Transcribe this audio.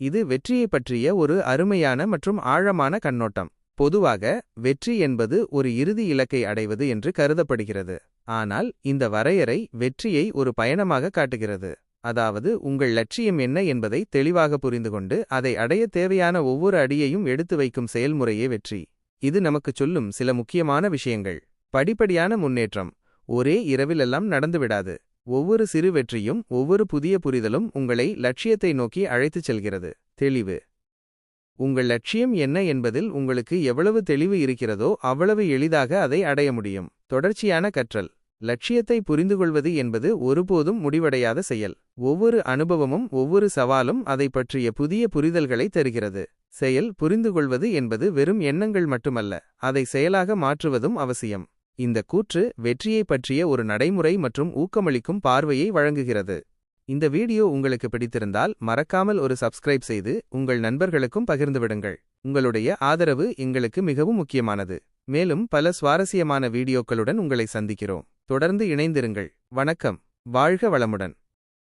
இது வெற்றியை பற்றிய ஒரு அருமையான மற்றும் ஆழமான கண்ணோட்டம். பொதுவாக வெற்றி என்பது ஒரு இறுதி இலக்கை அடைவது என்று கருதப்படுகிறது. ஆனால் இந்த வரையறை வெற்றியை ஒரு பயணமாக காட்டுகிறது. அதாவது உங்கள் லட்சியம் என்ன என்பதை தெளிவாக புரிந்துகொண்டு அதை அடைய தேவையான ஒவ்வொரு அடியையும் எடுத்து வைக்கும் செயல்முறையே வெற்றி. இது நமக்குச் சொல்லும் சில முக்கியமான விஷயங்கள். படிப்படியான முன்னேற்றம். ஒரே இரவிலெல்லாம் நடந்துவிடாது. ஒவ்வொரு சிறு வெற்றியும் ஒவ்வொரு புதிய புரிதலும் உங்களை லட்சியத்தை நோக்கி அழைத்துச் செல்கிறது. தெளிவு. உங்கள் லட்சியம் என்ன என்பதில் உங்களுக்கு எவ்வளவு தெளிவு இருக்கிறதோ அவ்வளவு எளிதாக அதை அடைய முடியும். தொடர்ச்சியான கற்றல். லட்சியத்தை புரிந்துகொள்வது என்பது ஒருபோதும் முடிவடையாத செயல். ஒவ்வொரு அனுபவமும் ஒவ்வொரு சவாலும் அதை பற்றிய புதிய புரிதல்களை தருகிறது. செயல் புரிந்துகொள்வது என்பது வெறும் எண்ணங்கள் மட்டுமல்ல, அதை செயலாக மாற்றுவதும் அவசியம். இந்த கூற்று வெற்றியை பற்றிய ஒரு நடைமுறை மற்றும் ஊக்கமளிக்கும் பார்வையை வழங்குகிறது. இந்த வீடியோ உங்களுக்கு பிடித்திருந்தால் மறக்காமல் ஒரு சப்ஸ்கிரைப் செய்து உங்கள் நண்பர்களுக்கும் பகிர்ந்துவிடுங்கள். உங்களுடைய ஆதரவு எங்களுக்கு மிகவும் முக்கியமானது. மேலும் பல சுவாரஸ்யமான வீடியோக்களுடன் உங்களை சந்திக்கிறோம். தொடர்ந்து இணைந்திருங்கள். வணக்கம். வாழ்க வளமுடன்.